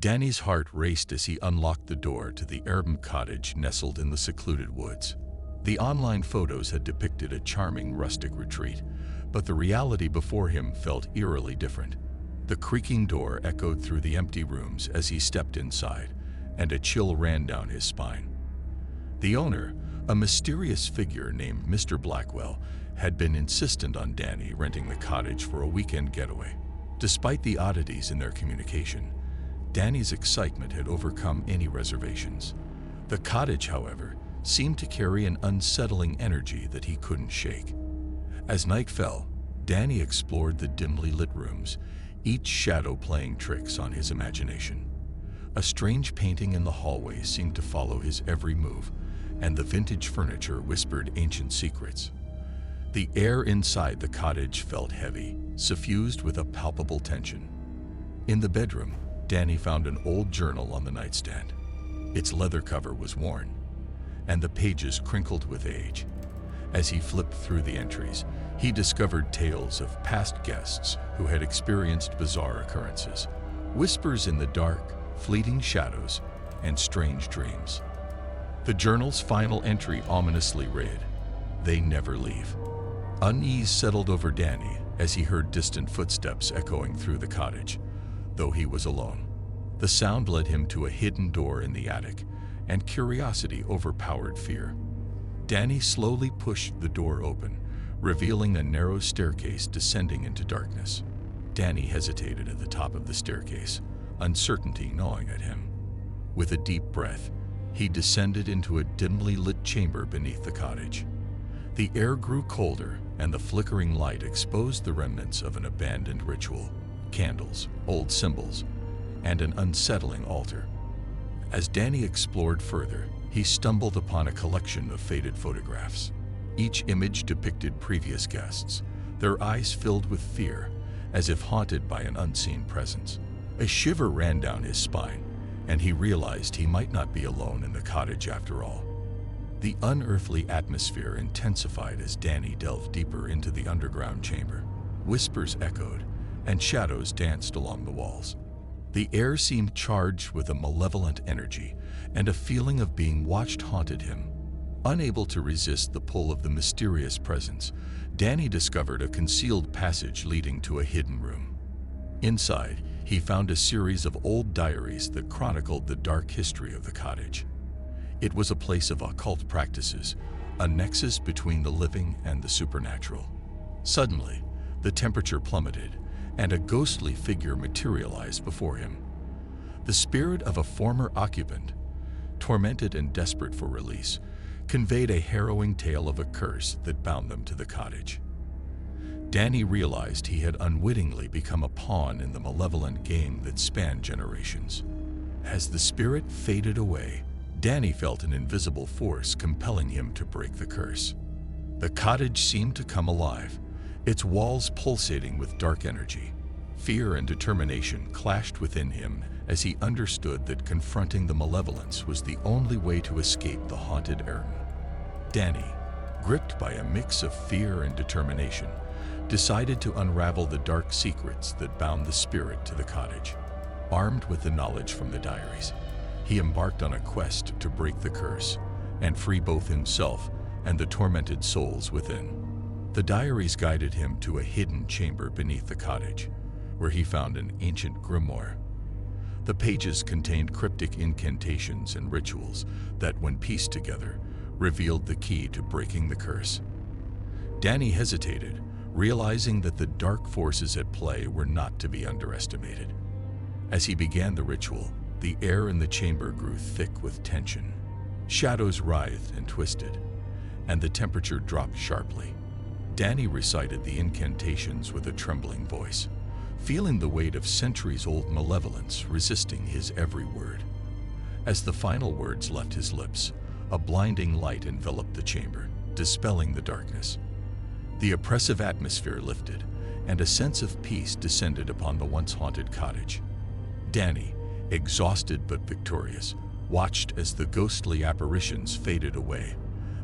Danny's heart raced as he unlocked the door to the Airbnb cottage nestled in the secluded woods. The online photos had depicted a charming rustic retreat, but the reality before him felt eerily different. The creaking door echoed through the empty rooms as he stepped inside, and a chill ran down his spine. The owner, a mysterious figure named Mr. Blackwell, had been insistent on Danny renting the cottage for a weekend getaway. Despite the oddities in their communication, Danny's excitement had overcome any reservations. The cottage, however, seemed to carry an unsettling energy that he couldn't shake. As night fell, Danny explored the dimly lit rooms, each shadow playing tricks on his imagination. A strange painting in the hallway seemed to follow his every move, and the vintage furniture whispered ancient secrets. The air inside the cottage felt heavy, suffused with a palpable tension. In the bedroom, Danny found an old journal on the nightstand. Its leather cover was worn, and the pages crinkled with age. As he flipped through the entries, he discovered tales of past guests who had experienced bizarre occurrences, whispers in the dark, fleeting shadows, and strange dreams. The journal's final entry ominously read, "They never leave." Unease settled over Danny as he heard distant footsteps echoing through the cottage, though he was alone. The sound led him to a hidden door in the attic, and curiosity overpowered fear. Danny slowly pushed the door open, revealing a narrow staircase descending into darkness. Danny hesitated at the top of the staircase, uncertainty gnawing at him. With a deep breath, he descended into a dimly lit chamber beneath the cottage. The air grew colder, and the flickering light exposed the remnants of an abandoned ritual: candles, old symbols, and an unsettling altar. As Danny explored further, he stumbled upon a collection of faded photographs. Each image depicted previous guests, their eyes filled with fear, as if haunted by an unseen presence. A shiver ran down his spine, and he realized he might not be alone in the cottage after all. The unearthly atmosphere intensified as Danny delved deeper into the underground chamber. Whispers echoed, and shadows danced along the walls. The air seemed charged with a malevolent energy, and a feeling of being watched haunted him. Unable to resist the pull of the mysterious presence, Danny discovered a concealed passage leading to a hidden room. Inside, he found a series of old diaries that chronicled the dark history of the cottage. It was a place of occult practices, a nexus between the living and the supernatural. Suddenly, the temperature plummeted, and a ghostly figure materialized before him. The spirit of a former occupant, tormented and desperate for release, conveyed a harrowing tale of a curse that bound them to the cottage. Danny realized he had unwittingly become a pawn in the malevolent game that spanned generations. As the spirit faded away, Danny felt an invisible force compelling him to break the curse. The cottage seemed to come alive, its walls pulsating with dark energy. Fear and determination clashed within him as he understood that confronting the malevolence was the only way to escape the haunted Airbnb. Danny, gripped by a mix of fear and determination, decided to unravel the dark secrets that bound the spirit to the cottage. Armed with the knowledge from the diaries, he embarked on a quest to break the curse and free both himself and the tormented souls within. The diaries guided him to a hidden chamber beneath the cottage, where he found an ancient grimoire. The pages contained cryptic incantations and rituals that, when pieced together, revealed the key to breaking the curse. Danny hesitated, realizing that the dark forces at play were not to be underestimated. As he began the ritual, the air in the chamber grew thick with tension. Shadows writhed and twisted, and the temperature dropped sharply. Danny recited the incantations with a trembling voice, feeling the weight of centuries-old malevolence resisting his every word. As the final words left his lips, a blinding light enveloped the chamber, dispelling the darkness. The oppressive atmosphere lifted, and a sense of peace descended upon the once haunted cottage. Danny, exhausted but victorious, watched as the ghostly apparitions faded away,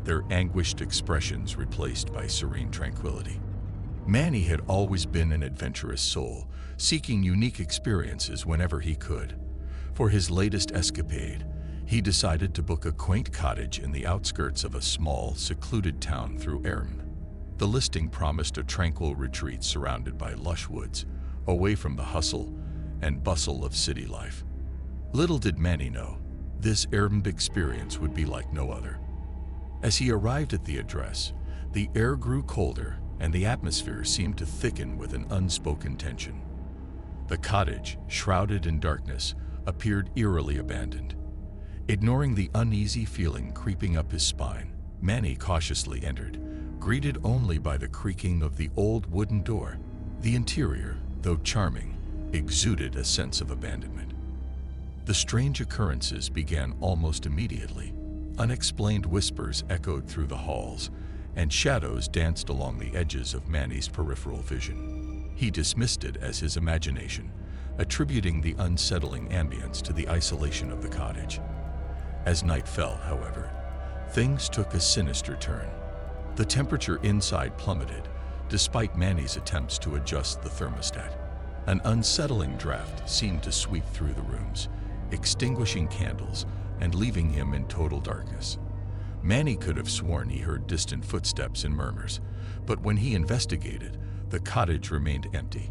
their anguished expressions replaced by serene tranquility. Manny had always been an adventurous soul, seeking unique experiences whenever he could. For his latest escapade, he decided to book a quaint cottage in the outskirts of a small, secluded town through Erm. The listing promised a tranquil retreat surrounded by lush woods, away from the hustle and bustle of city life. Little did Manny know, this Erm experience would be like no other. As he arrived at the address, the air grew colder and the atmosphere seemed to thicken with an unspoken tension. The cottage, shrouded in darkness, appeared eerily abandoned. Ignoring the uneasy feeling creeping up his spine, Manny cautiously entered, greeted only by the creaking of the old wooden door. The interior, though charming, exuded a sense of abandonment. The strange occurrences began almost immediately. Unexplained whispers echoed through the halls, and shadows danced along the edges of Manny's peripheral vision. He dismissed it as his imagination, attributing the unsettling ambience to the isolation of the cottage. As night fell, however, things took a sinister turn. The temperature inside plummeted, despite Manny's attempts to adjust the thermostat. An unsettling draft seemed to sweep through the rooms, extinguishing candles and leaving him in total darkness. Manny could have sworn he heard distant footsteps and murmurs, but when he investigated, the cottage remained empty.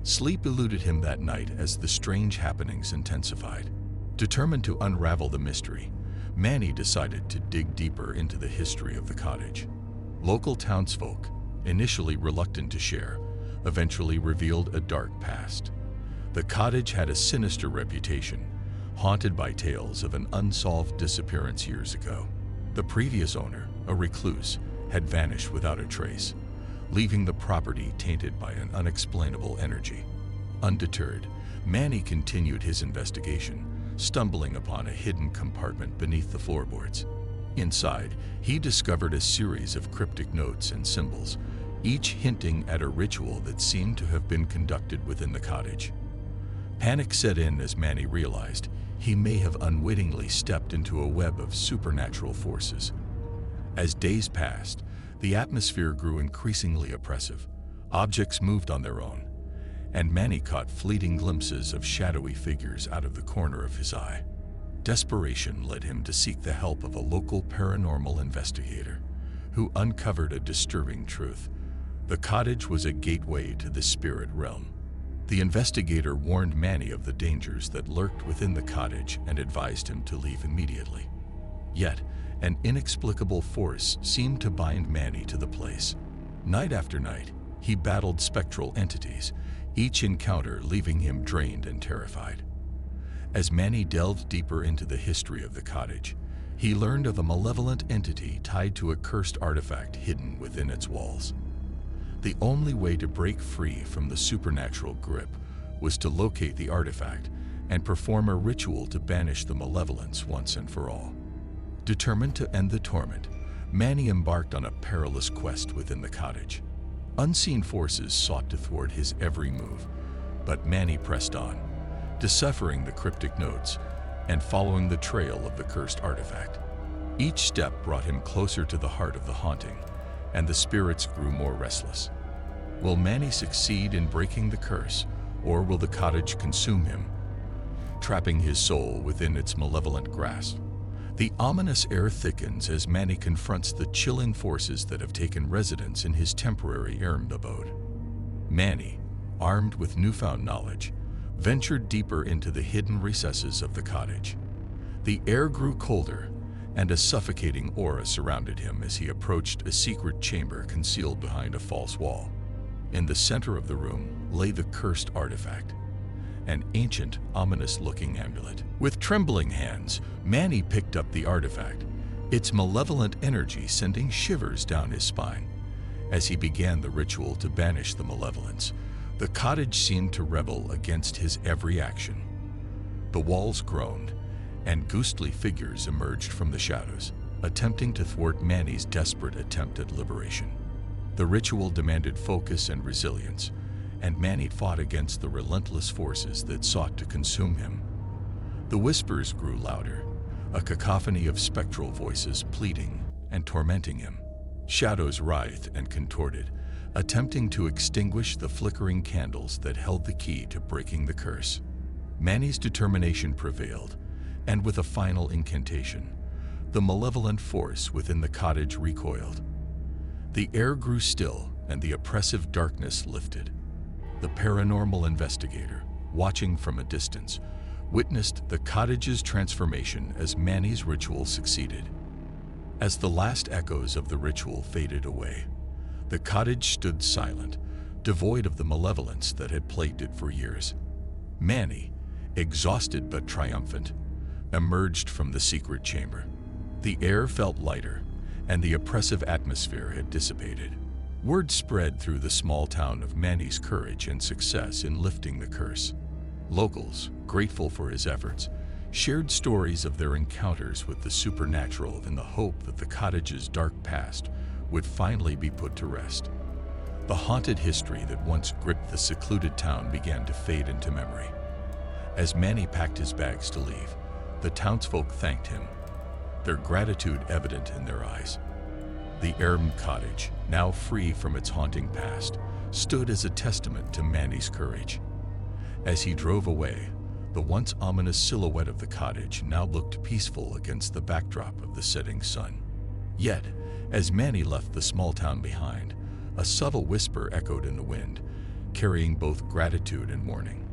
Sleep eluded him that night as the strange happenings intensified. Determined to unravel the mystery, Manny decided to dig deeper into the history of the cottage. Local townsfolk, initially reluctant to share, eventually revealed a dark past. The cottage had a sinister reputation, haunted by tales of an unsolved disappearance years ago. The previous owner, a recluse, had vanished without a trace, leaving the property tainted by an unexplainable energy. Undeterred, Manny continued his investigation, stumbling upon a hidden compartment beneath the floorboards. Inside, he discovered a series of cryptic notes and symbols, each hinting at a ritual that seemed to have been conducted within the cottage. Panic set in as Manny realized he may have unwittingly stepped into a web of supernatural forces. As days passed, the atmosphere grew increasingly oppressive. Objects moved on their own, and Manny caught fleeting glimpses of shadowy figures out of the corner of his eye. Desperation led him to seek the help of a local paranormal investigator, who uncovered a disturbing truth. The cottage was a gateway to the spirit realm. The investigator warned Manny of the dangers that lurked within the cottage and advised him to leave immediately. Yet, an inexplicable force seemed to bind Manny to the place. Night after night, he battled spectral entities, each encounter leaving him drained and terrified. As Manny delved deeper into the history of the cottage, he learned of a malevolent entity tied to a cursed artifact hidden within its walls. The only way to break free from the supernatural grip was to locate the artifact and perform a ritual to banish the malevolence once and for all. Determined to end the torment, Manny embarked on a perilous quest within the cottage. Unseen forces sought to thwart his every move, but Manny pressed on, deciphering the cryptic notes and following the trail of the cursed artifact. Each step brought him closer to the heart of the haunting, and the spirits grew more restless. Will Manny succeed in breaking the curse, or will the cottage consume him, trapping his soul within its malevolent grasp? The ominous air thickens as Manny confronts the chilling forces that have taken residence in his temporary errand abode. Manny, armed with newfound knowledge, ventured deeper into the hidden recesses of the cottage. The air grew colder, and a suffocating aura surrounded him as he approached a secret chamber concealed behind a false wall. In the center of the room lay the cursed artifact, an ancient, ominous-looking amulet. With trembling hands, Manny picked up the artifact, its malevolent energy sending shivers down his spine. As he began the ritual to banish the malevolence, the cottage seemed to rebel against his every action. The walls groaned, and ghostly figures emerged from the shadows, attempting to thwart Manny's desperate attempt at liberation. The ritual demanded focus and resilience, and Manny fought against the relentless forces that sought to consume him. The whispers grew louder, a cacophony of spectral voices pleading and tormenting him. Shadows writhed and contorted, attempting to extinguish the flickering candles that held the key to breaking the curse. Manny's determination prevailed, and with a final incantation, the malevolent force within the cottage recoiled. The air grew still, and the oppressive darkness lifted. The paranormal investigator, watching from a distance, witnessed the cottage's transformation as Manny's ritual succeeded. As the last echoes of the ritual faded away, the cottage stood silent, devoid of the malevolence that had plagued it for years. Manny, exhausted but triumphant, emerged from the secret chamber. The air felt lighter, and the oppressive atmosphere had dissipated. Word spread through the small town of Manny's courage and success in lifting the curse. Locals, grateful for his efforts, shared stories of their encounters with the supernatural in the hope that the cottage's dark past would finally be put to rest. The haunted history that once gripped the secluded town began to fade into memory. As Manny packed his bags to leave, the townsfolk thanked him, their gratitude evident in their eyes. The Cottage, now free from its haunting past, stood as a testament to Manny's courage. As he drove away, the once ominous silhouette of the cottage now looked peaceful against the backdrop of the setting sun. Yet, as Manny left the small town behind, a subtle whisper echoed in the wind, carrying both gratitude and warning.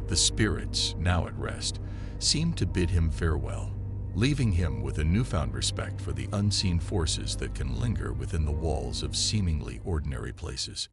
The spirits, now at rest, seemed to bid him farewell, leaving him with a newfound respect for the unseen forces that can linger within the walls of seemingly ordinary places.